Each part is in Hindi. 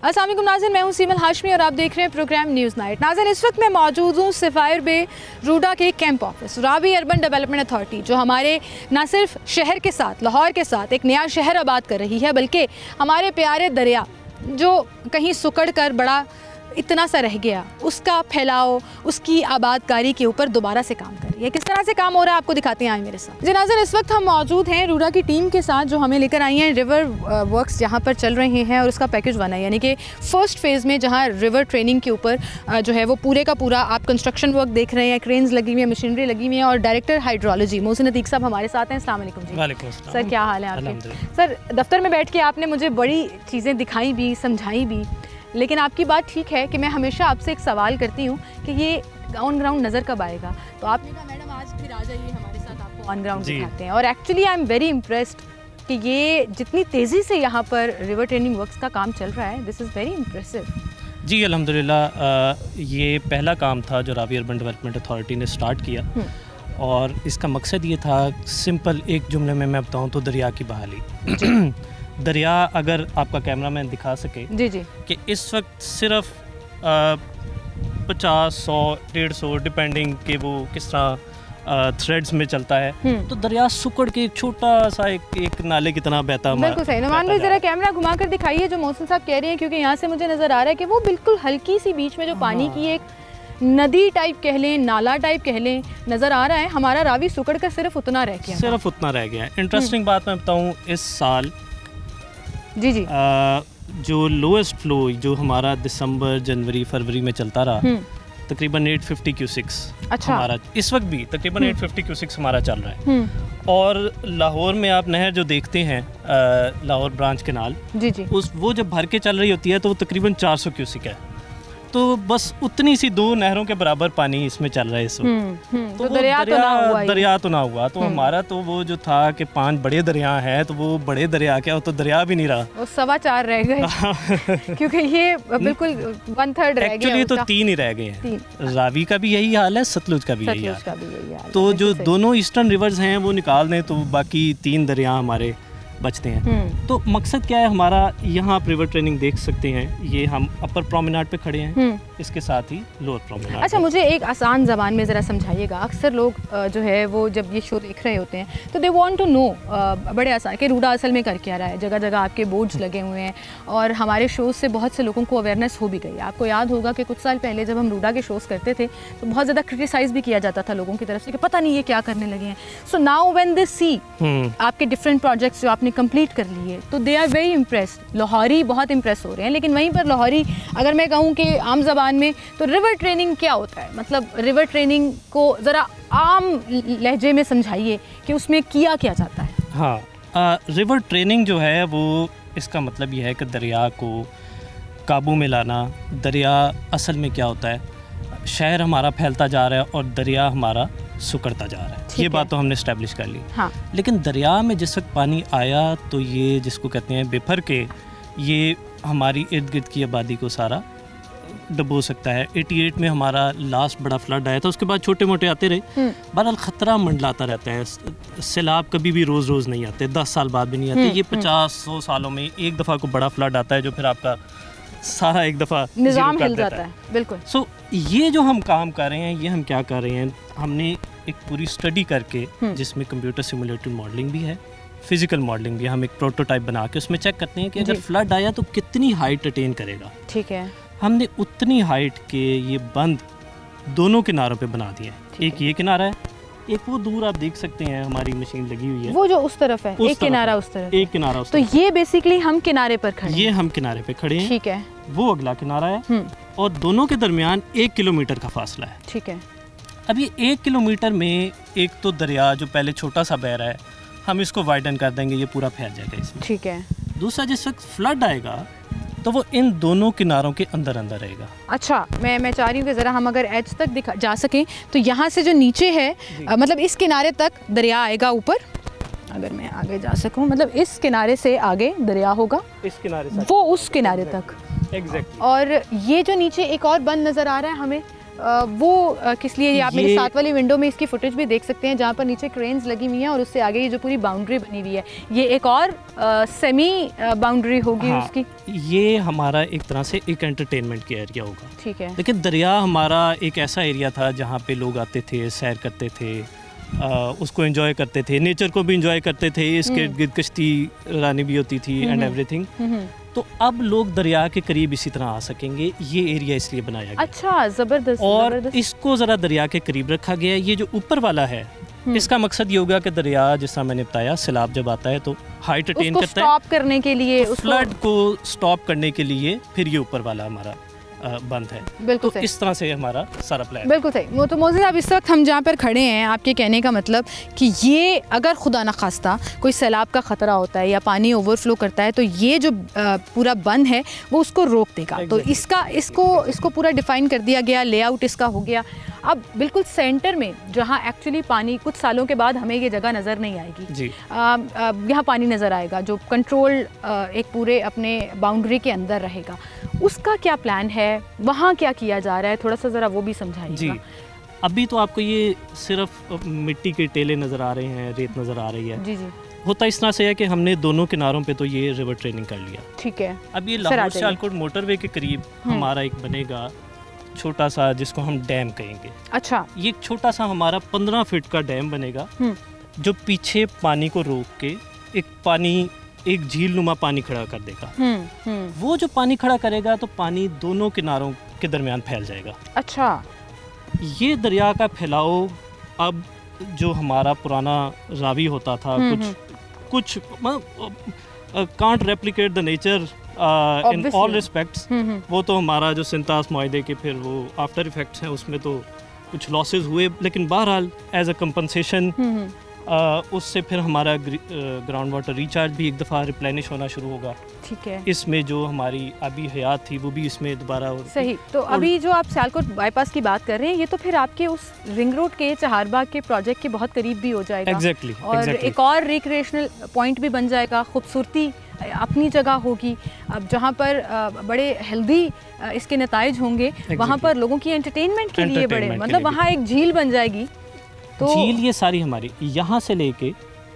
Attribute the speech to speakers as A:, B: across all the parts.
A: अस्सलाम वालेकुम नाज़रीन, मैं हूं सीमल हाशमी और आप देख रहे हैं प्रोग्राम न्यूज़ नाइट। नाज़रीन, इस वक्त मैं मौजूद हूं सफ़ायर बे रूडा के camp office Ravi urban development authority, जो हमारे ना सिर्फ शहर के साथ, लाहौर के साथ एक नया शहर आबाद कर रही है, बल्कि हमारे प्यारे दरिया जो कहीं सुकड़ कर बड़ा इतना सा रह गया, उसका फैलाव, उसकी आबादकारी के ऊपर दोबारा से काम कर रही है। किस तरह से काम हो रहा है आपको दिखाते हैं, आए मेरे साथ। जी नाज़रीन, इस वक्त हम मौजूद हैं रूडा की टीम के साथ, जो हमें लेकर आई हैं रिवर वर्क्स जहाँ पर चल रहे हैं, और उसका पैकेज वन है, यानी कि फ़र्स्ट फेज़ में जहाँ रिवर ट्रेनिंग के ऊपर जो है वो पूरे का पूरा आप कंस्ट्रक्शन वर्क देख रहे हैं, क्रेन्स लगी हुई है, मशीनरी लगी हुई है, और डायरेक्टर हाइड्रोलॉजी मोहसिन अतीक साहब हमारे साथ हैं। अस्सलाम वालेकुम जी।
B: वालेकुम अस्सलाम।
A: सर, क्या हाल है आपके? सर, दफ्तर में बैठ के आपने मुझे बड़ी चीज़ें दिखाई भी, समझाई भी, लेकिन आपकी बात ठीक है कि मैं हमेशा आपसे एक सवाल करती हूँ कि ये ऑन ग्राउंड नज़र कब आएगा। तो आपने कहा मैडम आज फिर आ जाइए हमारे साथ, आपको ऑन ग्राउंड दिखाते हैं। और actually I am very impressed कि ये जितनी तेज़ी से यहाँ पर रिवर ट्रेनिंग वर्क्स का काम चल रहा है, दिस इज़ वेरी इम्प्रेसिव।
B: जी अल्हम्दुलिल्लाह, ये पहला काम था जो रावी अर्बन डेवलपमेंट अथॉरिटी ने स्टार्ट किया, और इसका मकसद ये था, सिंपल एक जुमले में मैं बताऊँ तो, दरिया की बहाली। दरिया, अगर आपका कैमरामैन दिखा सके
A: जी जी, कि
B: इस वक्त सिर्फ 50, 100, 150 डिपेंडिंग कि वो किस तरह थ्रेड्स में चलता है, तो दरिया सुकड़ के एक छोटा सा एक नाले की तरह बहता।
A: बिल्कुल सही। नुमान भाई, जरा कैमरा घुमा कर दिखाइए जो मोहसिन साहब कह रहे हैं, क्योंकि यहाँ से मुझे नज़र आ रहा है कि वो बिल्कुल हल्की सी बीच में जो पानी की एक नदी टाइप कह लें, नाला टाइप कह लें, नज़र आ रहा है। हमारा रावी सुकड़ कर सिर्फ उतना रह गया,
B: सिर्फ उतना रह गया। इंटरेस्टिंग बात मैं बताऊँ, इस साल
A: जी जी
B: जो लोएस्ट फ्लो जो हमारा दिसंबर, जनवरी, फरवरी में चलता रहा, तकरीबन 850 क्यूसिक्स। अच्छा। हमारा इस वक्त भी तकरीबन 850 क्यूसिक्स हमारा चल रहा है। और लाहौर में आप नहर जो देखते हैं, लाहौर ब्रांच कैनाल, जी जी, वो जब भर के चल रही होती है तो वो तकरीबन 400 क्यूसिक है। तो बस उतनी सी दो नहरों के बराबर पानी इसमें चल रहा है इस वक्त। तो दरिया तो ना हुआ। तो हमारा तो वो जो था कि 5 बड़े दरिया हैं, तो वो बड़े दरिया क्या, वो तो दरिया भी नहीं रहा, वो 4.25 रह गए। क्योंकि ये बिल्कुल 1/3 रह गया। एक्चुअली तो 3 ही रह गए हैं। रावी का भी यही हाल है, सतलुज का भी यही हाल है। तो जो दोनों ईस्टर्न रिवर्स हैं वो निकाल दें तो बाकी 3 दरिया हमारे बचते हैं। तो मकसद क्या है हमारा, यहाँ आप रिवर ट्रेनिंग देख सकते हैं। ये हम अपर प्रोमेनाड पे खड़े हैं, इसके साथ ही लोअर प्रोमेनाड। अच्छा, मुझे एक आसान ज़बान में ज़रा समझाइएगा। अक्सर लोग जो है वो जब ये शो देख रहे होते हैं तो दे वांट टू नो, बड़े आसान, कि रूडा असल में कर क्या रहा है। जगह जगह आपके बोर्ड्स लगे हुए हैं, और हमारे शोज़ से बहुत से लोगों को अवेयरनेस हो भी गई। आपको याद होगा कि कुछ साल पहले जब हम रूडा के शोज़ करते थे तो बहुत ज़्यादा क्रिटिसाइज़ भी किया जाता था लोगों की तरफ से कि पता नहीं ये क्या करने लगे हैं। सो नाउ व्हेन दे सी आपके डिफरेंट प्रोजेक्ट्स जो आपने कंप्लीट कर लिए, तो they are very impressed. Lahori बहुत इम्प्रेस हो रहे हैं। लेकिन वहीं पर लाहौरी, अगर मैं कहूँ कि आम ज़बान में, तो रिवर ट्रेनिंग क्या होता है? मतलब रिवर ट्रेनिंग को ज़रा आम लहजे में समझाइए कि उसमें किया क्या जाता है। हाँ, रिवर ट्रेनिंग जो है वो, इसका मतलब ये है कि दरिया को काबू में लाना। दरिया असल में क्या होता है, शहर हमारा फैलता जा रहा है और दरिया हमारा सुकड़ता जा रहा है। ये बात तो हमने इस्टेब्लिश कर ली। हाँ। लेकिन दरिया में जिस वक्त पानी आया तो ये जिसको कहते हैं बेफर के, ये हमारी इर्द गिर्द की आबादी को सारा डुबो सकता है। 88 में हमारा लास्ट बड़ा फ्लड आया था, उसके बाद छोटे मोटे आते रहे। बहरहाल ख़तरा मंडलाता रहता है। सैलाब कभी भी रोज़ रोज़ नहीं आते, 10 साल बाद भी नहीं आते। ये 50-100 सालों में एक दफ़ा को बड़ा फ्लड आता है जो फिर आपका सारा एक दफ़ा
A: निज़ाम हिल जाता है। बिल्कुल।
B: सो ये जो हम काम कर रहे हैं, ये हम क्या कर रहे हैं, हमने एक पूरी स्टडी करके, जिसमें कंप्यूटर सिमुलेटेड मॉडलिंग भी है, फिजिकल मॉडलिंग भी, हम एक प्रोटोटाइप बना के उसमें चेक करते हैं कि अगर फ्लड आया तो कितनी हाइट अटेन करेगा। ठीक है। हमने उतनी हाइट के ये बंद दोनों किनारों पे बना दिए। एक ये किनारा है, एक वो दूर आप देख सकते हैं हमारी मशीन लगी हुई है, वो जो उस तरफ है, एक किनारा उस तरफ, एक किनारा उस तरफ। तो ये बेसिकली हम किनारे पर खड़े हैं। ये हम किनारे पे खड़े हैं। ठीक है। वो अगला किनारा है, और दोनों के दरमियान 1 किलोमीटर का फासला है। ठीक है। अब ये 1 किलोमीटर में एक तो दरिया जो पहले छोटा सा बह रहा है, हम इसको वाइडन कर देंगे, ये पूरा फैल जाएगा इसमें। ठीक है। दूसरा, जिस वक्त फ्लड आएगा तो वो इन दोनों किनारों के अंदर अंदर रहेगा। अच्छा, मैं चाह रही हूँ कि ज़रा हम अगर एज तक जा सकें, तो यहाँ से जो नीचे है, मतलब इस किनारे तक दरिया आएगा ऊपर। अगर मैं आगे जा सकूँ, मतलब इस किनारे से आगे दरिया होगा, इस किनारे से वो उस किनारे तक। एग्जैक्टली। और ये जो नीचे एक और बंद नज़र आ रहा है हमें,
A: वो किस लिए? आप मेरे साथ वाली विंडो में इसकी फुटेज भी देख सकते हैं जहाँ पर नीचे क्रेन्स लगी हुई हैं और उससे आगे ये जो पूरी बाउंड्री बनी हुई है, ये एक और सेमी बाउंड्री होगी। हाँ, उसकी
B: ये हमारा एक तरह से एक एंटरटेनमेंट का एरिया होगा।
A: ठीक है।
B: लेकिन दरिया हमारा एक ऐसा एरिया था जहाँ पे लोग आते थे, सैर करते थे, उसको एंजॉय करते थे, नेचर को भी एंजॉय करते थे, इसके गिर्द कश्ती रानी भी होती थी एंड एवरीथिंग। तो अब लोग दरिया के करीब इसी तरह आ सकेंगे, ये एरिया इसलिए बनाया गया।
A: अच्छा, ज़बरदस्त।
B: और इसको ज़रा दरिया के करीब रखा गया है। ये जो ऊपर वाला है, इसका मकसद ये होगा कि दरिया, जैसा मैंने बताया, सैलाब जब आता है तो हाइट अटेन करता है,
A: स्टॉप करने के लिए,
B: फ्लड को स्टॉप करने के लिए फिर ये ऊपर वाला हमारा बंद है।
A: बिल्कुल
B: तो इस तरह से हमारा सारा प्लान।
A: बिल्कुल सही। तो मोज़िज़, अब इस वक्त हम जहाँ पर खड़े हैं, आपके कहने का मतलब कि ये अगर खुदा न खास्ता कोई सैलाब का ख़तरा होता है या पानी ओवरफ्लो करता है तो ये जो पूरा बंद है वो उसको रोक देगा। तो इसको पूरा डिफ़ाइन कर दिया गया, लेआउट इसका हो गया। अब बिल्कुल सेंटर में जहाँ एक्चुअली पानी, कुछ सालों के बाद हमें ये जगह नज़र नहीं आएगी जी, यहाँ पानी नज़र आएगा जो कंट्रोल एक पूरे अपने बाउंड्री के अंदर रहेगा। उसका क्या प्लान है, वहाँ क्या किया जा रहा है, थोड़ा सा ज़रा वो भी समझाइए जी।
B: अभी तो आपको ये सिर्फ मिट्टी के टेले नज़र आ रहे हैं, रेत नज़र आ रही है।
A: जी जी।
B: होता इस तरह से है कि हमने दोनों किनारों पे तो ये रिवर ट्रेनिंग कर लिया।
A: ठीक है।
B: अब ये लाहौर सियालकोट मोटरवे के करीब हमारा एक बनेगा छोटा सा, जिसको हम डैम कहेंगे।
A: अच्छा।
B: ये छोटा सा हमारा 15 फीट का डैम बनेगा जो पीछे पानी को रोक के एक झील नुमा पानी खड़ा कर देगा। वो जो पानी खड़ा करेगा तो पानी दोनों किनारों के दरमियान फैल जाएगा। अच्छा। ये दरिया का फैलाव अब जो हमारा पुराना रावी होता था, कुछ can't replicate the nature in all respects. वो तो हमारा जो सिंतास मुआहदे के फिर वो आफ्टर इफेक्ट्स हैं, उसमें तो कुछ लॉसेस हुए, लेकिन बहरहाल एज अ कंपनसेशन उससे फिर हमारा ग्राउंड वाटर रिचार्ज भी एक दफ़ा रिप्लेनिश होना शुरू होगा।
A: ठीक है।
B: इसमें जो हमारी आबी हयात थी वो भी इसमें दोबारा
A: सही। तो अभी जो आप सियालकोट बाईपास की बात कर रहे हैं, ये तो फिर आपके उस रिंग रोड के चहारबाग के प्रोजेक्ट के बहुत करीब भी हो जाएगा।
B: एग्जैक्टली।
A: और एक और रिक्रिएशनल पॉइंट भी बन जाएगा, खूबसूरती अपनी जगह होगी। अब जहाँ पर बड़े हेल्दी इसके नताइज होंगे, वहाँ पर लोगों की एंटरटेनमेंट के लिए बड़े, मतलब वहाँ एक झील बन जाएगी।
B: तो झील ये सारी हमारी यहाँ से लेके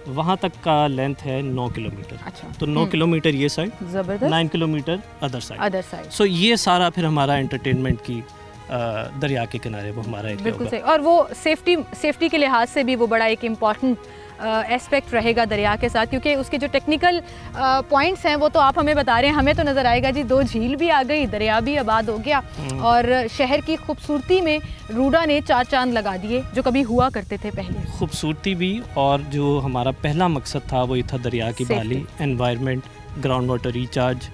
B: वहाँ तक का लेंथ है 9 किलोमीटर।
A: अच्छा।
B: तो 9 किलोमीटर ये साइड,
A: जबरदस्त,
B: 9 किलोमीटर अदर साइड। सो ये सारा फिर हमारा एंटरटेनमेंट की दरिया के किनारे वो हमारा एरिया
A: बिल्कुल सही। और वो सेफ्टी के लिहाज से भी वो बड़ा एक इम्पॉर्टेंट एस्पेक्ट रहेगा दरिया के साथ, क्योंकि उसके जो टेक्निकल पॉइंट्स हैं वो तो आप हमें बता रहे हैं, हमें तो नज़र आएगा जी 2 झील भी आ गई, दरिया भी आबाद हो गया और शहर की खूबसूरती में रूडा ने 4 चांद लगा दिए जो कभी हुआ करते थे पहले।
B: खूबसूरती भी, और जो हमारा पहला मकसद था वो था दरिया की बहाली, environment, ground water recharge,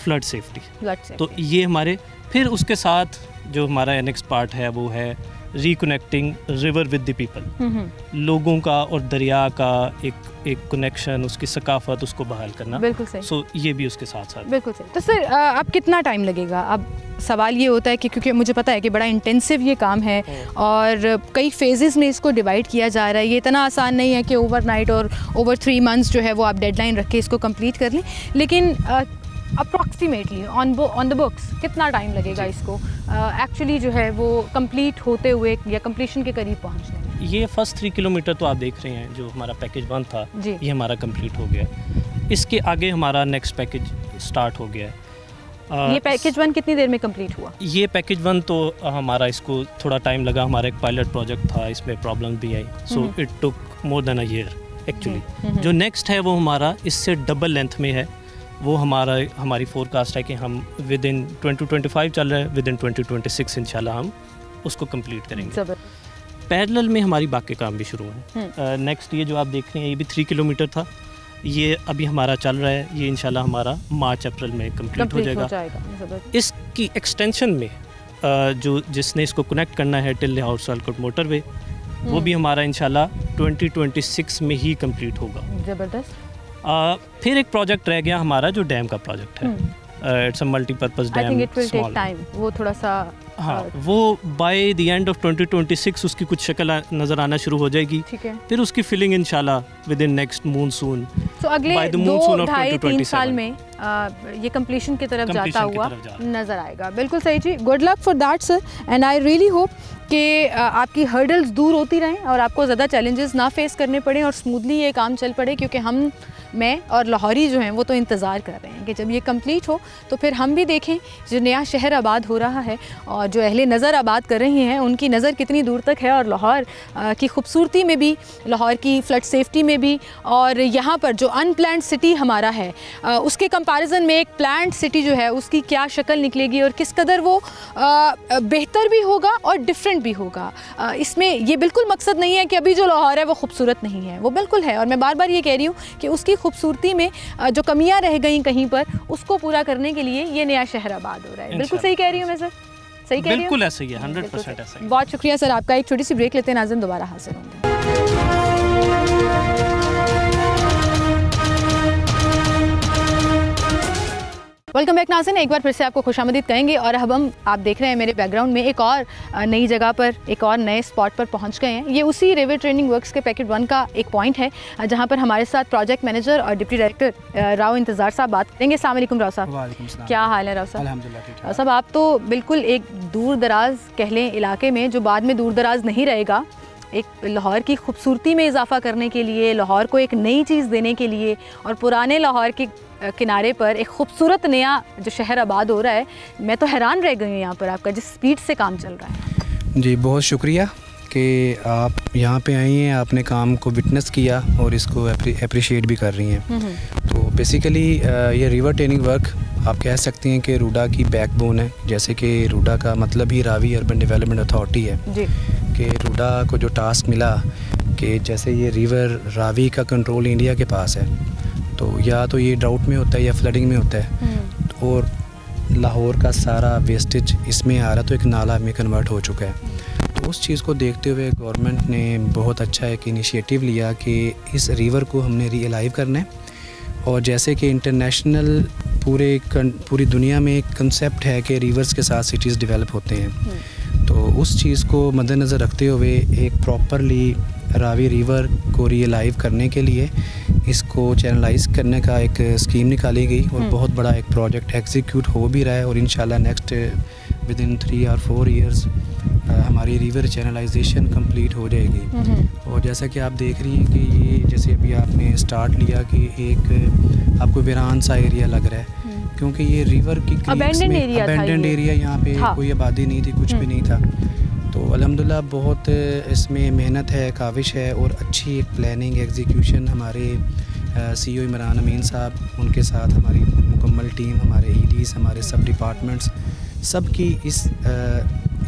B: flood safety. तो ये हमारे, फिर उसके साथ जो हमारा नेक्स्ट पार्ट है वो है reconnecting river with the people. लोगों का और दरिया का एक कनेक्शन, उसकी सकाफत, उसको बहाल करना।
A: बिल्कुल सही।
B: सो ये भी उसके साथ साथ।
A: बिल्कुल सही। तो सर अब कितना टाइम लगेगा? अब सवाल ये होता है कि क्योंकि मुझे पता है कि बड़ा इंटेंसिव ये काम है और कई फेजेस में इसको डिवाइड किया जा रहा है। ये इतना आसान नहीं है कि ओवरनाइट और ओवर 3 मंथ्स जो है वो आप डेडलाइन रख के इसको कंप्लीट कर लें, लेकिन अप्रॉक्सीमेटली ऑन द बुक्स कितना टाइम लगेगा इसको एक्चुअली जो है वो कंप्लीट होते हुए या कंप्लीशन के करीब पहुंचने में? ये
B: फर्स्ट 3 किलोमीटर तो आप देख रहे हैं जो हमारा पैकेज 1 था, ये हमारा कंप्लीट हो गया। इसके आगे हमारा नेक्स्ट पैकेज स्टार्ट हो गया है।
A: ये पैकेज 1 कितनी देर में कंप्लीट हुआ?
B: ये पैकेज 1 तो हमारा, इसको थोड़ा टाइम लगा, हमारा एक पायलट प्रोजेक्ट था, इसमें प्रॉब्लम भी आई, so it took more than a year actually. जो नेक्स्ट है वो हमारा इससे डबल लेंथ में है। वो हमारी फोरकास्ट है कि हम विद इन 2025 चल रहा है, विद इन 2026 इंशाल्लाह हम उसको कंप्लीट करेंगे। पैरेलल में हमारी बाकी काम भी शुरू हैं। नेक्स्ट ये जो आप देख रहे हैं ये भी 3 किलोमीटर था, ये अभी हमारा चल रहा है, ये इंशाल्लाह हमारा मार्च अप्रैल में कंप्लीट हो जाएगा। इसकी एक्सटेंशन में जिसने इसको कनेक्ट करना है टिल लाहौर सियालकोट मोटरवे, वो भी हमारा इंशाल्लाह 2026 में ही कंप्लीट होगा।
A: ज़बरदस्त।
B: फिर एक प्रोजेक्ट रह गया हमारा जो डैम का प्रोजेक्ट है, it's a multipurpose dam.
A: I think it will take time, वो थोड़ा सा
B: हाँ, वो बाय द एंड ऑफ 2026 उसकी कुछ शक्ल नज़र आना शुरू हो जाएगी।
A: ठीक है।
B: फिर उसकी फिलिंग इंशाल्लाह विद इन नेक्स्ट मूनसून,
A: तो अगले 2-2.5-3 साल में ये कंप्लीशन की तरफ जाता हुआ नज़र आएगा। बिल्कुल सही जी, good luck for that sir, and I really hope कि आपकी हर्डल्स दूर होती रहें और आपको ज़्यादा चैलेंजेस ना फेस करने पड़े और स्मूथली ये काम चल पड़े, क्योंकि मैं और लाहौरी जो हैं वो तो इंतज़ार कर रहे हैं कि जब ये कंप्लीट हो तो फिर हम भी देखें जो नया शहर आबाद हो रहा है और जो अहले नज़र आबाद कर रहे हैं उनकी नज़र कितनी दूर तक है, और लाहौर की खूबसूरती में भी, लाहौर की फ्लड सेफ्टी में भी, और यहाँ पर जो अनप्लान्ड सिटी हमारा है उसके कंपैरिजन में एक प्लान्ड सिटी जो है उसकी क्या शक्ल निकलेगी और किस कदर वो बेहतर भी होगा और डिफरेंट भी होगा। इसमें ये बिल्कुल मकसद नहीं है कि अभी जो लाहौर है वो खूबसूरत नहीं है, वो बिल्कुल है, और मैं बार बार ये कह रही हूँ कि उसकी खूबसूरती में जो कमियां रह गई कहीं पर उसको पूरा करने के लिए ये नया शहर आबाद हो रहा है। बिल्कुल सही कह रही हूँ मैं सर, सही कह रही हूँ?
B: बिल्कुल ऐसे ही है, 100% ऐसे ही।
A: बहुत शुक्रिया सर आपका। एक छोटी सी ब्रेक लेते हैं, नाज़रीन दोबारा हाजिर होंगे। वेलकम बैक नाज़रीन, एक बार फिर से आपको खुशामदीद कहेंगे, और अब हम, आप देख रहे हैं मेरे बैकग्राउंड में, एक और नई जगह पर, एक और नए स्पॉट पर पहुंच गए हैं। ये उसी रिवर ट्रेनिंग वर्क्स के पैकेट 1 का एक पॉइंट है जहां पर हमारे साथ प्रोजेक्ट मैनेजर और डिप्टी डायरेक्टर राव इंतज़ार साहब बात करेंगे। अस्सलाम वालेकुम राव साहब, क्या हाल है राव साहब?
C: अल्हम्दुलिल्लाह।
A: राव साहब, आप तो बिल्कुल एक दूर दराज कह लें इलाके में, जो बाद में दूर दराज नहीं रहेगा, एक लाहौर की खूबसूरती में इजाफा करने के लिए, लाहौर को एक नई चीज़ देने के लिए, और पुराने लाहौर के किनारे पर एक खूबसूरत नया जो शहर आबाद हो रहा है, मैं तो हैरान रह गई हूँ यहाँ पर आपका जिस स्पीड से काम चल रहा है।
C: जी बहुत शुक्रिया कि आप यहाँ पे आई हैं, आपने काम को विटनेस किया और इसको अप्रिशिएट भी कर रही हैं। तो बेसिकली ये रिवर ट्रेनिंग वर्क आप कह सकते हैं कि रूडा की बैकबोन है। जैसे कि रूडा का मतलब ही रावी अर्बन डेवलपमेंट अथॉरिटी है जी, कि रूडा को जो टास्क मिला कि जैसे ये रिवर रावी का कंट्रोल इंडिया के पास है, तो या तो ये ड्राउट में होता है या फ्लडिंग में होता है, और लाहौर का सारा वेस्टेज इसमें आ रहा, तो एक नाला में कन्वर्ट हो चुका है। तो उस चीज़ को देखते हुए गवर्नमेंट ने बहुत अच्छा एक इनिशिएटिव लिया कि इस रिवर को हमने रीअलाइव करना है। और जैसे कि इंटरनेशनल पूरी दुनिया में एक कंसेप्ट है कि रिवर्स के साथ सिटीज़ डेवलप होते हैं, तो उस चीज़ को मद्देनज़र रखते हुए एक प्रॉपरली रावी रिवर को रियलाइव करने के लिए इसको चैनलाइज करने का एक स्कीम निकाली गई, और बहुत बड़ा एक प्रोजेक्ट एग्जीक्यूट हो भी रहा है, और इंशाल्लाह next with in 3 or 4 years हमारी रिवर चैनलाइजेशन कंप्लीट हो जाएगी। और जैसा कि आप देख रही हैं कि ये जैसे अभी आपने स्टार्ट लिया कि एक आपको वीरान सा एरिया लग रहा है, क्योंकि ये रिवर की
A: अबैंडन
C: एरिया यहाँ पे कोई आबादी नहीं थी, कुछ भी नहीं था। तो अल्हम्दुलिल्लाह बहुत इसमें मेहनत है, काविश है, और अच्छी एक प्लानिंग एग्जीक्यूशन हमारे CEO इमरान अमीन साहब, उनके साथ हमारी मुकम्मल टीम, हमारे EDs, हमारे सब डिपार्टमेंट्स, सब की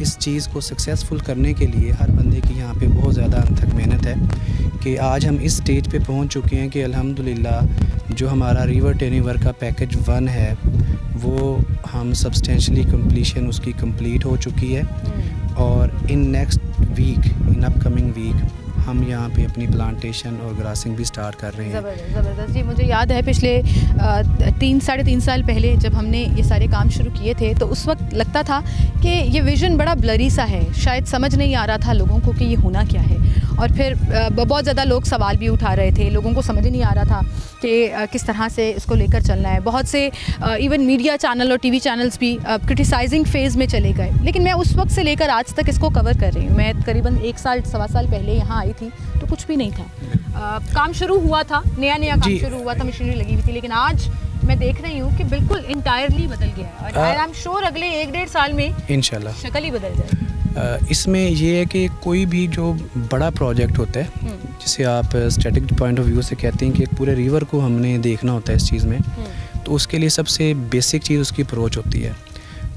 C: इस चीज़ को सक्सेसफुल करने के लिए हर बंदे की यहाँ पे बहुत ज़्यादा अनथक मेहनत है कि आज हम इस स्टेज पे पहुँच चुके हैं कि अल्हम्दुलिल्लाह जो हमारा रिवर ट्रेनिंग वर्क का पैकेज 1 है वो हम सब्सटेंशली कंप्लीशन उसकी कंप्लीट हो चुकी है, और in next week, in upcoming week हम यहाँ पे अपनी प्लांटेशन और ग्रासिंग भी स्टार्ट कर रहे हैं।
A: ज़बरदस्त जी, मुझे याद है पिछले 3-3.5 साल पहले जब हमने ये सारे काम शुरू किए थे, तो उस वक्त लगता था कि ये विज़न बड़ा ब्लरी सा है, शायद समझ नहीं आ रहा था लोगों को कि ये होना क्या है, और फिर बहुत ज़्यादा लोग सवाल भी उठा रहे थे, लोगों को समझ नहीं आ रहा था कि किस तरह से इसको लेकर चलना है। बहुत से इवन मीडिया चैनल और TV चैनल्स भी क्रिटिसाइजिंग फेज़ में चले गए, लेकिन मैं उस वक्त से लेकर आज तक इसको कवर कर रही हूँ। मैं करीबन 1-1.25 साल पहले यहाँ आई थी तो कुछ भी नहीं था, काम शुरू हुआ था, नया काम शुरू हुआ था, मशीनरी लगी हुई थी, लेकिन आज मैं देख रही हूँ कि बिल्कुल इंटायरली बदल गया है, और आई एम श्योर अगले 1-1.5 साल में इंशाल्लाह शक्ल ही बदल जाएगी।
C: इसमें ये है कि कोई भी जो बड़ा प्रोजेक्ट होता है, जिसे आप स्टैटिक पॉइंट ऑफ व्यू से कहते हैं कि एक पूरे रिवर को हमने देखना होता है इस चीज़ में, तो उसके लिए सबसे बेसिक चीज़ उसकी अप्रोच होती है।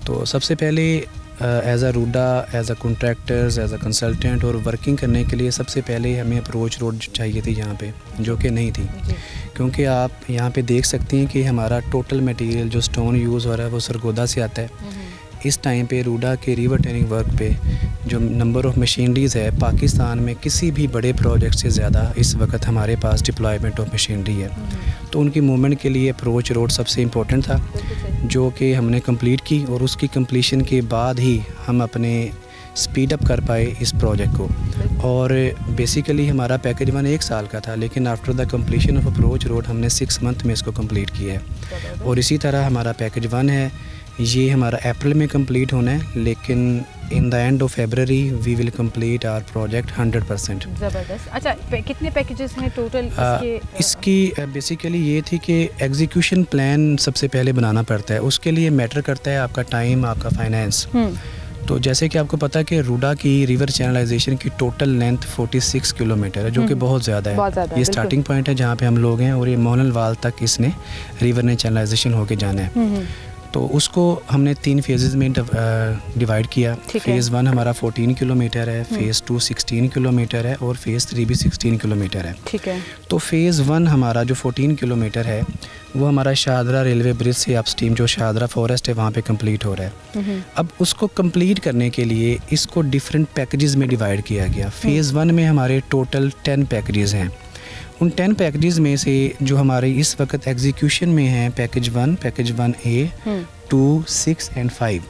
C: तो सबसे पहले as a RUDA, as a contractors, as a consultant और वर्किंग करने के लिए सबसे पहले हमें अप्रोच रोड चाहिए थी यहाँ पे, जो कि नहीं थी, क्योंकि आप यहाँ पे देख सकती हैं कि हमारा टोटल मटेरियल जो स्टोन यूज़ हो रहा है वो सरगोदा से आता है। इस टाइम पे रूडा के रिवर टेनिंग वर्क पे जो नंबर ऑफ़ मशीनरीज़ है पाकिस्तान में किसी भी बड़े प्रोजेक्ट से ज़्यादा इस वक्त हमारे पास डिप्लॉयमेंट ऑफ मशीनरी है। तो उनकी मूवमेंट के लिए अप्रोच रोड सबसे इम्पोर्टेंट था, जो कि हमने कंप्लीट की और उसकी कंप्लीशन के बाद ही हम अपने स्पीड अप कर पाए इस प्रोजेक्ट को। और बेसिकली हमारा पैकेज 1 1 साल का था, लेकिन after the completion of approach road हमने 6 मंथ में इसको कंप्लीट किया है। और इसी तरह हमारा पैकेज 1 है, ये हमारा अप्रैल में कंप्लीट होना है, लेकिन in the end of February we will complete our project 100%।
A: ज़बरदस्त। अच्छा, कितने पैकेजेस हैं टोटल
C: इसकी बेसिकली ये थी कि एग्जीक्यूशन प्लान सबसे पहले बनाना पड़ता है, उसके लिए मैटर करता है आपका टाइम, आपका फाइनेंस। तो जैसे कि आपको पता है कि रूडा की रिवर चैनलाइजेशन की टोटल लेंथ 46 किलोमीटर है, जो कि बहुत ज़्यादा है। ये स्टार्टिंग पॉइंट है जहाँ पे हम लोग हैं, और ये मोहनल वाल तक इसने रिवर ने चैनलाइजेशन होके जाना है। तो उसको हमने 3 फेजेज़ में डिवाइड किया। फ़ेज़ 1 हमारा 14 किलोमीटर है, फ़ेज़ 2 16 किलोमीटर है, और फ़ेज़ 3 भी 16 किलोमीटर है।
A: ठीक है।
C: तो फ़ेज़ 1 हमारा जो 14 किलोमीटर है वो हमारा शाहदरा रेलवे ब्रिज से अपस्ट्रीम जो शाहदरा फॉरेस्ट है वहाँ पे कंप्लीट हो रहा है। अब उसको कंप्लीट करने के लिए इसको डिफरेंट पैकेजेस में डिवाइड किया गया। फ़ेज़ 1 में हमारे टोटल 10 पैकेजेस हैं। उन 10 पैकेजेस में से जो हमारे इस वक्त एग्जीक्यूशन में हैं पैकेज 1A, 2, 6 एंड 5,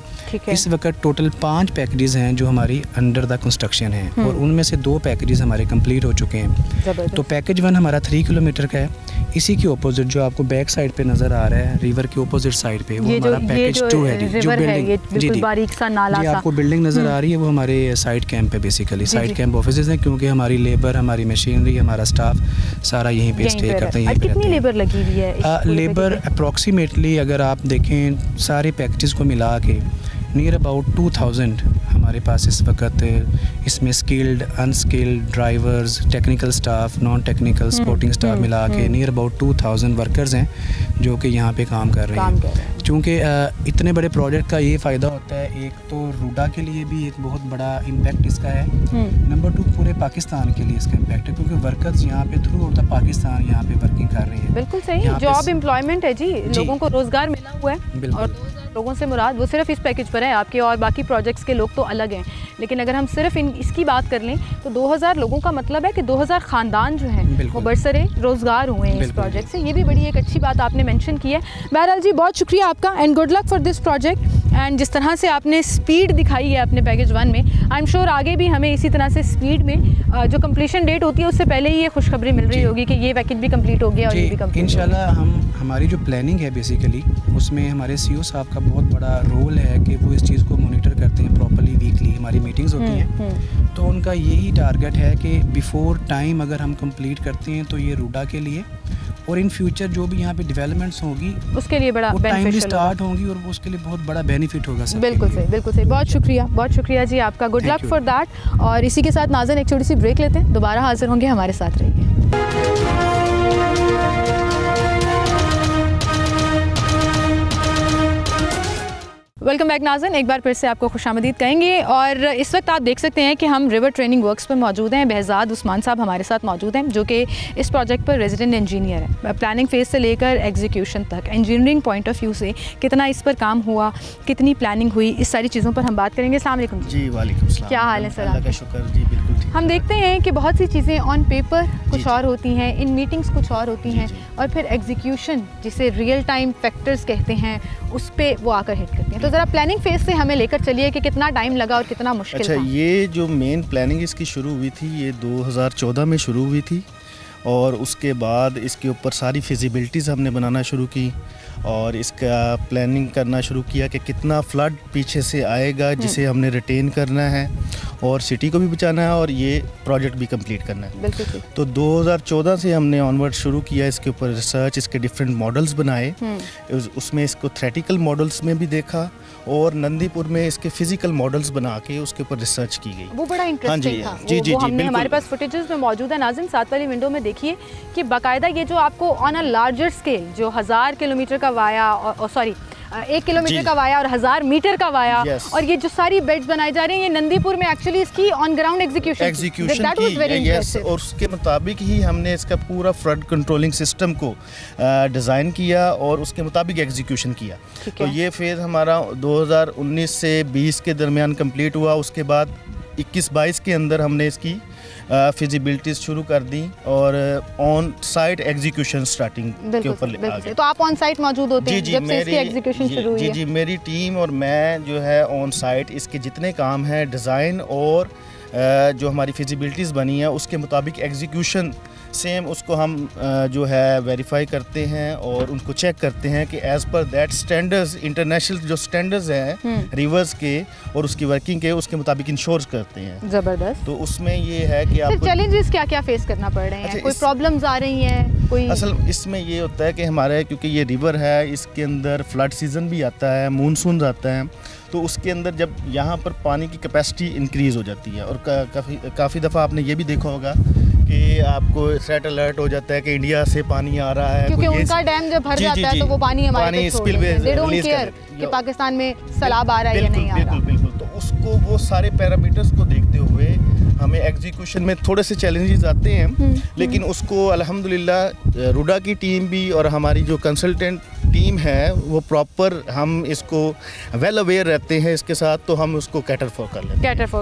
C: इस वक्त टोटल 5 पैकेजेस हैं जो हमारी अंडर द कंस्ट्रक्शन हैं, और उनमें से 2 पैकेजेस हमारे कंप्लीट हो चुके हैं। तो पैकेज 1 हमारा 3 किलोमीटर का है। इसी के ऑपोजिट जो आपको बैक साइड पे नज़र आ रहा है, रिवर के ऑपोजिट साइड पे, वो हमारा पैकेज 2 है। जो बिल्डिंग
A: बारीक सा नाला सा
C: आपको बिल्डिंग नज़र आ रही है, वो हमारे साइड कैंप है। बेसिकली साइड कैंप ऑफिस हैं, क्योंकि हमारी लेबर, हमारी मशीनरी, हमारा स्टाफ सारा यहीं पे स्टे करते हैं।
A: कितनी लेबर लगी हुई है?
C: लेबर अप्रॉक्सीमेटली अगर आप देखें सारे पैकेजेस को मिला के नियर अबाउट 2000 हमारे पास इस वक्त इसमें skilled, unskilled drivers, technical staff, non technical supporting staff मिला के नियर अबाउट 2000 वर्कर्स हैं जो कि यहाँ पे काम कर रहे हैं। क्योंकि इतने बड़े प्रोजेक्ट का ये फ़ायदा होता है, एक तो रूडा के लिए भी एक बहुत बड़ा इम्पैक्ट इसका है, नंबर 2 पूरे पाकिस्तान के लिए इसका इम्पैक्ट है, क्योंकि वर्कर्स यहाँ पे थ्रू आउट द पाकिस्तान यहाँ पे वर्किंग कर रहे हैं।
A: बिल्कुल सही, जॉब एम्प्लॉयमेंट है जी, लोगों को रोज़गार मिला हुआ है। और लोगों से मुराद वो सिर्फ इस पैकेज पर है, आपके और बाकी प्रोजेक्ट्स के लोग तो अलग हैं। लेकिन अगर हम सिर्फ इसकी बात कर लें तो 2000 लोगों का मतलब है कि 2000 ख़ानदान जो हैं वो बरसरे रोज़गार हुए हैं इस प्रोजेक्ट से। ये भी बड़ी एक अच्छी बात आपने मेंशन की है। बहरहाल जी, बहुत शुक्रिया आपका, and good luck for this project. And जिस तरह से आपने स्पीड दिखाई है अपने पैकेज 1 में, आई एम श्योर आगे भी हमें इसी तरह से स्पीड में जो कंप्लीशन डेट होती है उससे पहले ही ये खुशखबरी मिल रही होगी कि ये पैकेज भी कंप्लीट हो गया और ये भी कंप्लीट
C: इंशाल्लाह। हमारी जो प्लानिंग है बेसिकली उसमें हमारे CEO साहब का बहुत बड़ा रोल है कि वो इस चीज़ को मॉनिटर करते हैं प्रॉपर्ली। वीकली हमारी मीटिंग्स होती हैं, तो उनका यही टारगेट है कि बिफोर टाइम अगर हम कंप्लीट करते हैं तो ये रूडा के लिए और इन फ्यूचर जो भी यहाँ पे डेवलपमेंट्स होगी उसके लिए बड़ा टाइमली स्टार्ट होंगी और उसके लिए बहुत बड़ा बेनिफिट होगा।
A: बिल्कुल सही, बिल्कुल सही। बहुत शुक्रिया जी आपका, गुड लक फॉर दैट। और इसी के साथ नाज़रीन एक छोटी सी ब्रेक लेते हैं, दोबारा हाजिर होंगे, हमारे साथ रहिए। वेलकम बैक नाज़रीन, एक बार फिर से आपको खुशामदीद कहेंगे। और इस वक्त आप देख सकते हैं कि हम रिवर ट्रेनिंग वर्क्स पर मौजूद हैं। behzad उस्मान साहब हमारे साथ मौजूद हैं, जो कि इस प्रोजेक्ट पर रेजिडेंट इंजीनियर हैं। प्लानिंग फेज़ से लेकर एग्जीक्यूशन तक इंजीनियरिंग पॉइंट ऑफ व्यू से कितना इस पर काम हुआ, कितनी प्लानिंग हुई, इस सारी चीज़ों पर हम बात करेंगे। अस्सलाम वालेकुम
D: जी। वालेकुम सलाम।
A: क्या हाल है सर?
D: अल्लाह का शुक्र जी, बिल्कुल ठीक।
A: हम देखते हैं कि बहुत सी चीज़ें ऑन पेपर कुछ और होती हैं, इन मीटिंग्स कुछ और होती हैं, और फिर एग्जीक्यूशन जिसे रियल टाइम फैक्टर्स कहते हैं उस पर वो आकर हिट करते हैं। तो ज़रा प्लानिंग फेज़ से हमें लेकर चलिए कि कितना टाइम लगा और कितना मुश्किल था।
D: ये जो मेन प्लानिंग इसकी शुरू हुई थी ये 2014 में शुरू हुई थी, और उसके बाद इसके ऊपर सारी फिजिबिलिटीज़ हमने बनाना शुरू की और इसका प्लानिंग करना शुरू किया कि कितना फ्लड पीछे से आएगा जिसे हमने रिटेन करना है और सिटी को भी बचाना है और ये प्रोजेक्ट भी कंप्लीट करना है।
A: बिल्कुल।
D: तो 2014 से हमने ऑनवर्ड शुरू किया इसके ऊपर रिसर्च, इसके डिफरेंट मॉडल्स बनाए, उसमें इसको थ्रेटिकल मॉडल्स में भी देखा और नंदीपुर में इसके फिजिकल मॉडल्स बना के उसके ऊपर रिसर्च की गई।
A: वो बड़ा इंटरेस्टिंग था।
D: जी जी,
A: हमने हमारे पास फुटेजेस में मौजूद है नाज़रीन, साथ वाली विंडो में देखिए कि बाकायदा ये जो आपको ऑन अ लार्जर स्केल जो 1000 किलोमीटर का वाया, सॉरी 1 किलोमीटर का वाया और 1000 मीटर का वाया, और ये जो सारी बेड्स बनाए जा रहे हैं, ये नंदीपुर में एक्चुअली इसकी ऑन ग्राउंड एग्जीक्यूशन की,
D: और उसके मुताबिक ही हमने इसका पूरा फ्लड कंट्रोलिंग सिस्टम को डिज़ाइन किया और उसके मुताबिक एग्जीक्यूशन किया। तो ये फेज़ हमारा 2019 से 20 के दरमियान कंप्लीट हुआ। उसके बाद 21-22 के अंदर हमने इसकी फिजिबिलिटीज़ शुरू कर दी और ऑन साइट एग्जीक्यूशन स्टार्टिंग के ऊपर आ गए।
A: तो आप ऑन साइट मौजूद होते हैं जब से इसकी एग्जीक्यूशन शुरू हुई है?
D: जी, मेरी टीम और मैं जो है ऑन साइट इसके जितने काम हैं, डिज़ाइन और जो हमारी फिजिबिलिटीज़ बनी है उसके मुताबिक एग्जीक्यूशन सेम उसको हम जो है वेरीफाई करते हैं और उनको चेक करते हैं कि as per that standards, international जो स्टैंडर्ड्स हैं रिवर्स के और उसकी वर्किंग के, उसके मुताबिक इंश्योर करते हैं।
A: ज़बरदस्त।
D: तो उसमें ये है कि आपको
A: चैलेंजेस क्या क्या फेस करना पड़ रहे हैं? कोई प्रॉब्लम्स आ रही हैं? कोई
D: असल इसमें ये होता है कि हमारे क्योंकि ये रिवर है, इसके अंदर फ्लड सीज़न भी आता है, मानसून आता है, तो उसके अंदर जब यहाँ पर पानी की कैपेसिटी इंक्रीज़ हो जाती है और काफ़ी दफ़ा आपने ये भी देखा होगा कि आपको सेट अलर्ट हो जाता है कि इंडिया से पानी आ रहा है,
A: क्योंकि उनका डैम जब भर जाता है तो वो पानी हमारे पे छोड़ देते हैं। They don't care कि पाकिस्तान में सैलाब आ रहा है या नहीं आ रहा।
D: बिल्कुल। तो उसको वो सारे पैरामीटर्स को देखते हुए हमें एग्जीक्यूशन में थोड़े से चैलेंजेस आते हैं, लेकिन उसको अल्हम्दुलिल्लाह रूडा की टीम भी और हमारी जो कंसल्टेंट टीम है वो प्रॉपर, हम इसको वेल अवेयर रहते हैं इसके साथ, तो हम उसको कैटर फॉर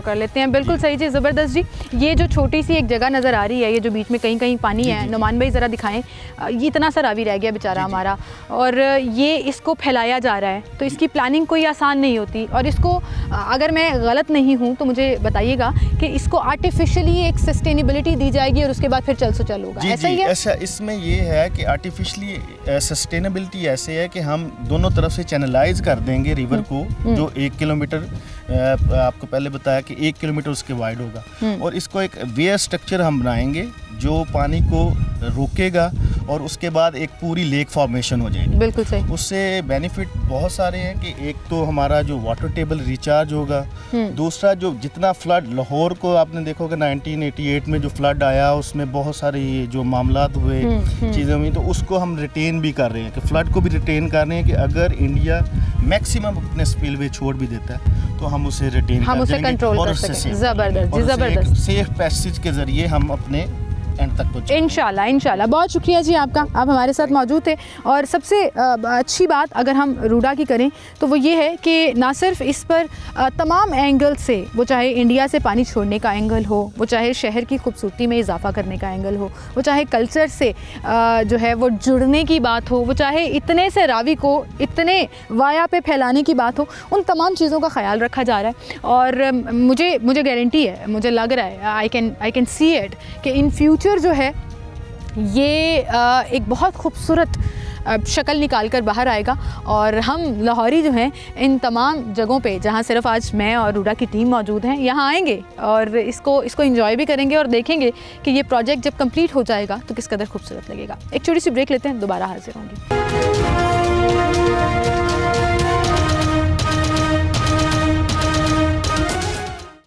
D: कर लेते हैं।
A: बिल्कुल सही जी, ज़बरदस्त जी। ये जो छोटी सी एक जगह नज़र आ रही है, ये जो बीच में कहीं कहीं पानी है, नुमान भाई ज़रा दिखाएं, ये इतना सा रावी रह गया बेचारा हमारा, और ये इसको फैलाया जा रहा है, तो इसकी प्लानिंग कोई आसान नहीं होती, और इसको अगर मैं गलत नहीं हूँ तो मुझे बताइएगा कि इसको आर्टिफिशियली एक सस्टेनेबिलिटी दी जाएगी और उसके बाद फिर चल होगा, ऐसा ही है?
D: ऐसा इसमें ये है कि आर्टिफिशियली सस्टेनेबिलिटी ऐसे है कि हम दोनों तरफ से चैनलाइज कर देंगे रिवर को, जो 1 किलोमीटर आपको पहले बताया कि 1 किलोमीटर उसके वाइड होगा, और इसको एक वेयर स्ट्रक्चर हम बनाएंगे जो पानी को रोकेगा और उसके बाद एक पूरी लेक फॉर्मेशन हो जाएगी।
A: बिल्कुल सही।
D: उससे बेनिफिट बहुत सारे हैं कि एक तो हमारा जो वाटर टेबल रिचार्ज होगा, दूसरा जो जितना फ्लड लाहौर को आपने देखोगे 1988 में जो फ्लड आया उसमें बहुत सारे जो मामलात हुए, चीज़ें हुई, तो उसको हम रिटेन भी कर रहे हैं कि फ्लड को भी रिटेन कर रहे हैं कि अगर इंडिया मैक्सिमम अपने स्पिलवे छोड़ भी देता है तो हम उसे रिटेन
A: कंट्रोल कर सकें। ज़बरदस्त।
D: सेफ पैसेज के ज़रिए हम अपने एंड तक पहुंचे
A: इंशाल्लाह। बहुत शुक्रिया जी आपका, आप हमारे साथ मौजूद थे। और सबसे अच्छी बात अगर हम रूडा की करें तो वो ये है कि ना सिर्फ इस पर तमाम एंगल से, वो चाहे इंडिया से पानी छोड़ने का एंगल हो, वो चाहे शहर की खूबसूरती में इजाफा करने का एंगल हो, वो चाहे कल्चर से जो है वो जुड़ने की बात हो, वो चाहे इतने से रावी को इतने वाया पे फैलाने की बात हो, उन तमाम चीज़ों का ख्याल रखा जा रहा है। और मुझे गारंटी है, मुझे लग रहा है, आई कैन सी इट कि इन फ्यूचर जो है ये एक बहुत खूबसूरत शक्ल निकाल कर बाहर आएगा, और हम लाहौरी जो हैं इन तमाम जगहों पे जहाँ सिर्फ आज मैं और रूडा की टीम मौजूद हैं, यहाँ आएंगे और इसको एंजॉय भी करेंगे और देखेंगे कि ये प्रोजेक्ट जब कंप्लीट हो जाएगा तो किस कदर खूबसूरत लगेगा। एक छोटी सी ब्रेक लेते हैं, दोबारा हाजिर होंगे।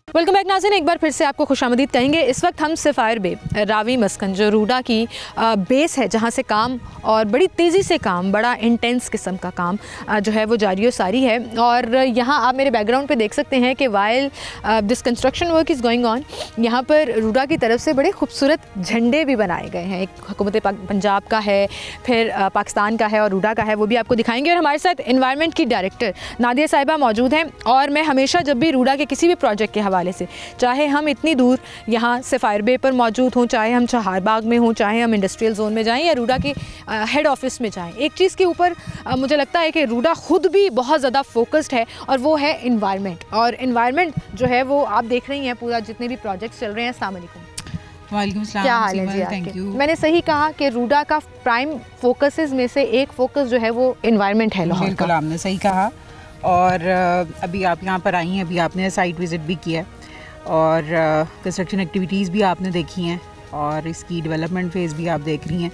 A: वेलकम बैक नाज़रीन, एक बार फिर से आपको खुशामदीद कहेंगे। इस वक्त हम सफ़ायर बे रावी मस्कन जो रूडा की बेस है, जहाँ से काम और बड़ी तेज़ी से काम, बड़ा इंटेंस किस्म का काम जो है वो जारी व सारी है। और यहाँ आप मेरे बैकग्राउंड पे देख सकते हैं कि while this construction work is going on, यहाँ पर रूडा की तरफ से बड़े खूबसूरत झंडे भी बनाए गए हैं। एक हुकूमत पंजाब का है, फिर पाकिस्तान का है और रूडा का है, वो भी आपको दिखाएंगे। और हमारे साथ इन्वायरमेंट की डायरेक्टर नादिया साहिबा मौजूद हैं। और मैं हमेशा जब भी रूडा के किसी भी प्रोजेक्ट के हवाले से, चाहे हम इतनी दूर यहाँ सफ़ायर बे पर मौजूद हों, चाहे हम चहार बाग में हों, चाहे हम इंडस्ट्रियल जोन में जाएं या रूडा के हेड ऑफिस में जाएं, एक चीज़ के ऊपर मुझे लगता है कि रूडा खुद भी बहुत ज़्यादा फोकस्ड है, और वो है इन्वायरमेंट। और इन्वायरमेंट जो है वो आप देख रही हैं पूरा जितने भी प्रोजेक्ट्स चल रहे हैं। अस्सलाम वालेकुम।
E: वालेकुम सलाम।
A: क्या हाल है जी आपके? मैंने सही कहा कि रूडा का प्राइम फोकसेस में से एक फोकस जो है वो इन्वायरमेंट है लाहौर का।
E: बिल्कुल, आपने सही कहा। और अभी आप यहाँ पर आई हैं, अभी आपने साइट विज़िट भी किया और कंस्ट्रक्शन एक्टिविटीज़ भी आपने देखी हैं, और इसकी डेवलपमेंट फेज़ भी आप देख रही हैं,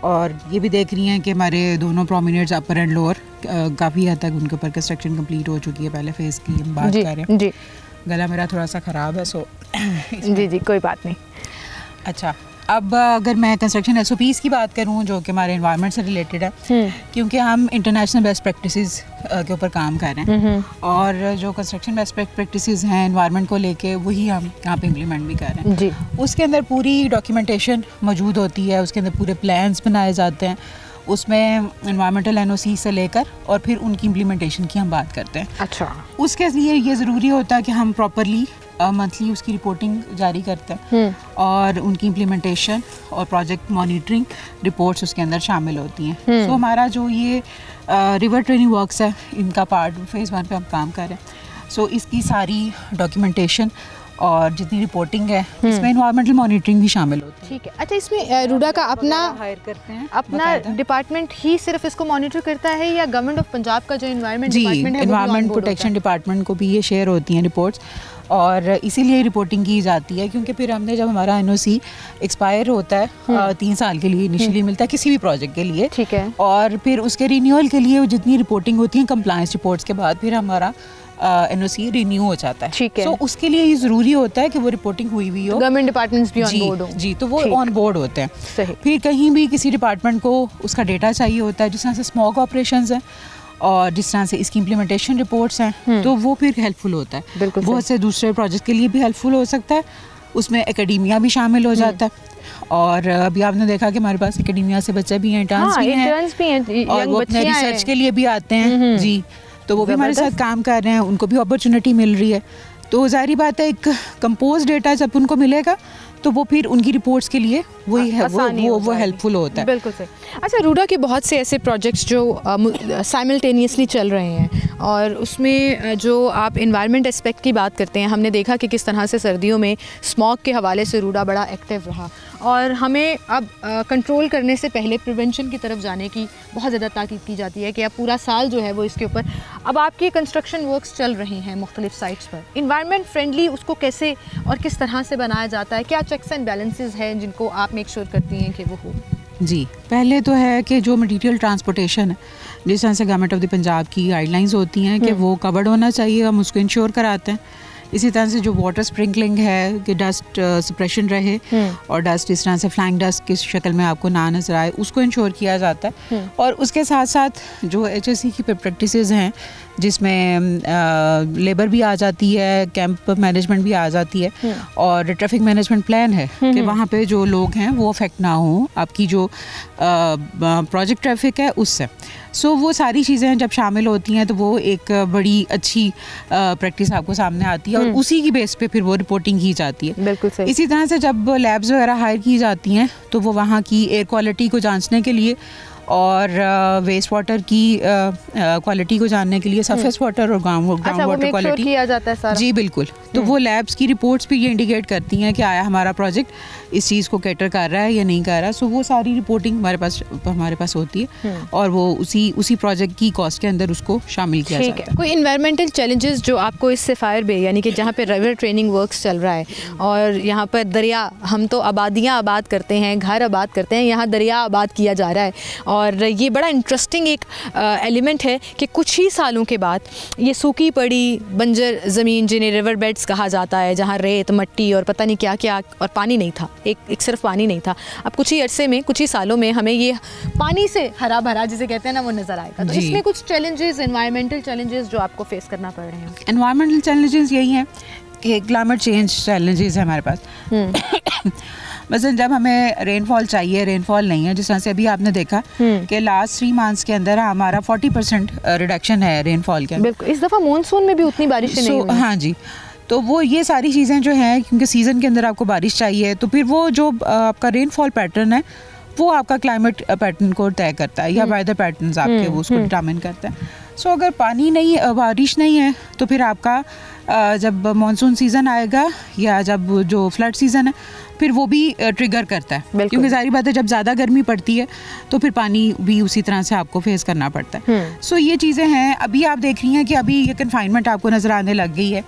E: और ये भी देख रही हैं कि हमारे दोनों प्रोमिनेट्स अपर एंड लोअर काफ़ी हद तक उनके ऊपर कंस्ट्रक्शन कंप्लीट हो चुकी है। पहले फेज़ की हम बात कर रहे हैं जी। गला मेरा थोड़ा सा ख़राब है, सो
A: जी कोई बात नहीं।
E: अच्छा, अब अगर मैं कंस्ट्रक्शन SOPs की बात करूं जो कि हमारे एनवायरनमेंट से रिलेटेड है, क्योंकि हम इंटरनेशनल बेस्ट प्रैक्टिसेस के ऊपर काम कर रहे हैं और जो कंस्ट्रक्शन बेस्ट प्रैक्टिसेस हैं एनवायरनमेंट को लेके वही हम यहाँ पे इम्प्लीमेंट भी कर रहे हैं जी। उसके अंदर पूरी डॉक्यूमेंटेशन मौजूद होती है, उसके अंदर पूरे प्लान्स बनाए जाते हैं, उसमें एनवायरमेंटल NOC से लेकर और फिर उनकी इम्प्लीमेंटेशन की हम बात करते हैं।
A: अच्छा,
E: उसके लिए ये ज़रूरी होता है कि हम प्रॉपरली मंथली उसकी रिपोर्टिंग जारी करते हैं और उनकी इम्प्लीमेंटेशन और प्रोजेक्ट मॉनिटरिंग रिपोर्ट्स उसके अंदर शामिल होती हैं। सो हमारा जो ये रिवर ट्रेनिंग वर्क्स है इनका पार्ट फेज़ 1 पे हम काम कर रहे हैं। सो इसकी सारी डॉक्यूमेंटेशन और जितनी रिपोर्टिंग है इसमें एनवायरमेंटल मॉनिटरिंग भी शामिल होती है।
A: ठीक है। अच्छा, इसमें रूडा का अपना
E: हायर करते हैं,
A: अपना डिपार्टमेंट ही सिर्फ इसको मॉनिटर करता है या गवर्नमेंट ऑफ पंजाब का जो एनवायरमेंट
E: जी
A: डिपार्टमेंट है
E: एनवायरमेंट प्रोटेक्शन डिपार्टमेंट को भी ये शेयर होती हैं रिपोर्ट्स और इसीलिए रिपोर्टिंग की जाती है क्योंकि फिर हमने जब हमारा NOC एक्सपायर होता है 3 साल के लिए इनिशियली मिलता है किसी भी प्रोजेक्ट के लिए,
A: ठीक है,
E: और फिर उसके रिन्यूअल के लिए जितनी रिपोर्टिंग होती है कंप्लायंस रिपोर्ट्स के बाद फिर हमारा NOC रिन्यू हो जाता है।
A: ठीक है।
E: सो उसके लिए ये ज़रूरी होता है कि वो रिपोर्टिंग हुई हुई हो,
A: गवर्नमेंट डिपार्टमेंट्स भी ऑन बोर्ड हो
E: जी, तो वो ऑन बोर्ड होते हैं।
A: सही।
E: फिर कहीं भी किसी डिपार्टमेंट को उसका डेटा चाहिए होता है, जिस तरह से स्मॉग ऑपरेशंस हैं और जिस तरह से इसकी इम्प्लीमेंटेशन रिपोर्ट्स हैं, तो वो फिर हेल्पफुल होता है। बहुत से दूसरे प्रोजेक्ट के लिए भी हेल्पफुल हो सकता है, उसमें एकेडमिया भी शामिल हो जाता है। और अभी आपने देखा कि हमारे पास एकेडमिया से बच्चे भी हैं, इंटर्न्स भी हैं और वो अपने रिसर्च के लिए भी आते हैं जी, तो वो भी हमारे साथ काम कर रहे हैं, उनको भी अपॉर्चुनिटी मिल रही है। तो जाहिर बात है एक कंपोज डेटा जब उनको मिलेगा तो वो फिर उनकी रिपोर्ट्स के लिए वही है वो हेल्पफुल होता है।
A: बिल्कुल सही। अच्छा, रूडा के बहुत से ऐसे प्रोजेक्ट्स जो साइमल्टेनियसली चल रहे हैं और उसमें जो आप एनवायरनमेंट एस्पेक्ट की बात करते हैं, हमने देखा कि किस तरह से सर्दियों में स्मॉग के हवाले से रूडा बड़ा एक्टिव रहा और हमें अब कंट्रोल करने से पहले प्रिवेंशन की तरफ जाने की बहुत ज़्यादा ताकीद की जाती है कि अब पूरा साल जो है वो इसके ऊपर, अब आपकी कंस्ट्रक्शन वर्क्स चल रही हैं मुख्तलिफ साइट्स पर, इन्वायरमेंट फ्रेंडली उसको कैसे और किस तरह से बनाया जाता है, क्या चेक्स एंड बैलेंसेस हैं जिनको आप मेक श्योर करती हैं कि वो हो?
E: जी, पहले तो है कि जो मटीरियल ट्रांसपोर्टेशन है, जिस तरह से गवर्नमेंट ऑफ द पंजाब की गाइडलाइंस होती हैं कि वो कवर्ड होना चाहिए, हम उसको इंश्योर कराते हैं। इसी तरह से जो वाटर स्प्रिंकलिंग है कि डस्ट सप्रेशन रहे और डस्ट इस तरह से फ्लाइंग डस्ट की शक्ल में आपको ना नजर आए, उसको इंश्योर किया जाता है। और उसके साथ साथ जो HSE की प्रैक्टिसेस हैं जिसमें लेबर भी आ जाती है, कैंप मैनेजमेंट भी आ जाती है और ट्रैफिक मैनेजमेंट प्लान है कि वहाँ पे जो लोग हैं वो अफेक्ट ना हो आपकी जो प्रोजेक्ट ट्रैफिक है उससे। सो वो सारी चीज़ें जब शामिल होती हैं तो वो एक बड़ी अच्छी प्रैक्टिस आपको सामने आती है और उसी की बेस पे फिर वो रिपोर्टिंग की जाती है।
A: बिल्कुल सही।
E: इसी तरह से जब लैब्स वगैरह हायर की जाती हैं तो वो वहाँ की एयर क्वालिटी को जांचने के लिए और वेस्ट वाटर की क्वालिटी को जानने के लिए सरफेस वाटर और ग्राउंड वाटर क्वालिटी
A: किया जाता है सारा।
E: जी बिल्कुल। तो वो लैब्स की रिपोर्ट्स भी ये इंडिकेट करती हैं कि आया हमारा प्रोजेक्ट इस चीज़ को कैटर कर रहा है या नहीं कर रहा। सो वो सारी रिपोर्टिंग हमारे पास होती है और वो उसी प्रोजेक्ट की कॉस्ट के अंदर उसको शामिल किया जाता है।
A: कोई इन्वायरमेंटल चैलेंजेस जो आपको इस सफ़ायर बे यानी कि जहाँ पे रिवर ट्रेनिंग वर्क्स चल रहा है और यहाँ पर दरिया, हम तो आबादियाँ आबाद करते हैं, घर आबाद करते हैं, यहाँ दरिया आबाद किया जा रहा है और ये बड़ा इंटरेस्टिंग एक एलिमेंट है कि कुछ ही सालों के बाद ये सूखी पड़ी बंजर ज़मीन जिन्हें रिवर बेड्स कहा जाता है, जहाँ रेत मट्टी और पता नहीं क्या क्या और पानी नहीं था, एक सिर्फ पानी नहीं था, अब कुछ ही अरसे में कुछ ही सालों में हमें ये पानी से हरा भरा जिसे कहते हैं ना वो नज़र आएगा। तो इसमें कुछ चैलेंजेस, एनवायरमेंटल चैलेंजेस जो आपको फेस करना पड़ रहे हैं?
E: एनवायरमेंटल चैलेंजेस यही हैं कि क्लाइमेट चेंज चैलेंजेस है हमारे पास। वैसे जब हमें रेनफॉल चाहिए, रेनफॉल नहीं है, जिस तरह से अभी आपने देखा कि लास्ट 3 मंथ्स के अंदर हमारा 40% रिडक्शन है रेनफॉल के अंदर।
A: बिल्कुल, इस दफ़ा मानसून में भी उतनी बारिश नहीं हुई।
E: हाँ जी, तो वो ये सारी चीज़ें जो हैं क्योंकि सीज़न के अंदर आपको बारिश चाहिए तो फिर वो जो आपका रेनफॉल पैटर्न है वो आपका क्लाइमेट पैटर्न को तय करता है या वेदर पैटर्न्स आपके वो उसको डिटरमिन करता है। सो अगर पानी नहीं, बारिश नहीं है तो फिर आपका जब मानसून सीज़न आएगा या जब जो फ्लड सीज़न है फिर वो भी ट्रिगर करता है, क्योंकि जाहिर बात है जब ज़्यादा गर्मी पड़ती है तो फिर पानी भी उसी तरह से आपको फेस करना पड़ता है। सो ये चीज़ें हैं। अभी आप देख रही हैं कि अभी ये कन्फाइनमेंट आपको नज़र आने लग गई है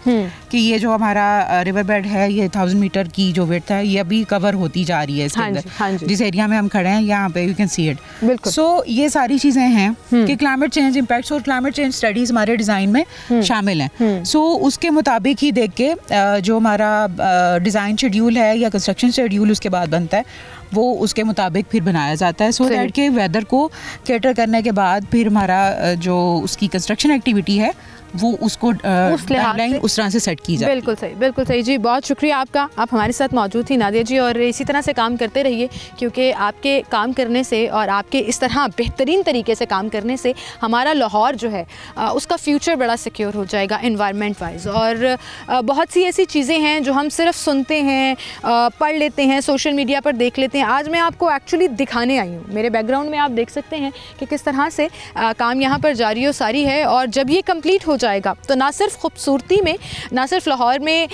E: कि ये जो हमारा रिवर बेड है ये 1000 मीटर की जो विड्थ है ये अभी कवर होती जा रही है इसके अंदर, जिस एरिया में हम खड़े हैं यहाँ पे यू कैन सी इट। सो ये सारी चीज़ें हैं कि क्लाइमेट चेंज इम्पैक्ट्स और क्लाइमेट चेंज स्टडीज़ हमारे डिज़ाइन में शामिल हैं। सो उसके मुताबिक ही देख के जो हमारा डिज़ाइन शेड्यूल है या कंस्ट्रक्शन कंस्ट्रक्शन शेड्यूल उसके बाद बनता है, वो उसके मुताबिक फिर बनाया जाता है, सो दैट के वेदर को कैटर करने के बाद फिर हमारा जो उसकी कंस्ट्रक्शन एक्टिविटी है वो उसको टाइमलाइन उस तरह से सेट की जाए।
A: बिल्कुल सही, बिल्कुल सही जी। बहुत शुक्रिया आपका, आप हमारे साथ मौजूद थी नादिया जी, और इसी तरह से काम करते रहिए, क्योंकि आपके काम करने से और आपके इस तरह बेहतरीन तरीके से काम करने से हमारा लाहौर जो है उसका फ्यूचर बड़ा सिक्योर हो जाएगा एनवायरनमेंट वाइज। और बहुत सी ऐसी चीज़ें हैं जो हम सिर्फ सुनते हैं, पढ़ लेते हैं, सोशल मीडिया पर देख लेते हैं। आज मैं आपको एक्चुअली दिखाने आई हूँ। मेरे बैकग्राउंड में आप देख सकते हैं कि किस तरह से काम यहाँ पर जारी व सारी है, और जब ये कंप्लीट हो जाएगा तो ना सिर्फ खूबसूरती में, ना सिर्फ लाहौर में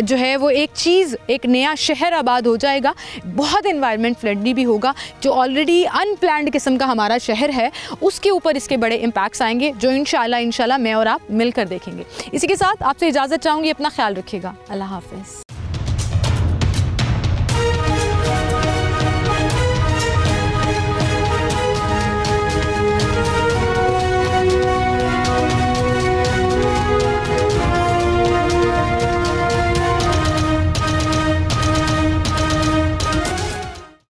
A: जो है वो एक चीज़, एक नया शहर आबाद हो जाएगा, बहुत एनवायरनमेंट फ्रेंडली भी होगा। जो ऑलरेडी अनप्लान्ड किस्म का हमारा शहर है उसके ऊपर इसके बड़े इम्पैक्ट्स आएंगे, जो इंशाल्लाह मैं और आप मिलकर देखेंगे। इसी के साथ आपसे इजाज़त चाहूँगी, अपना ख्याल रखिएगा, अल्लाह हाफ़िज़।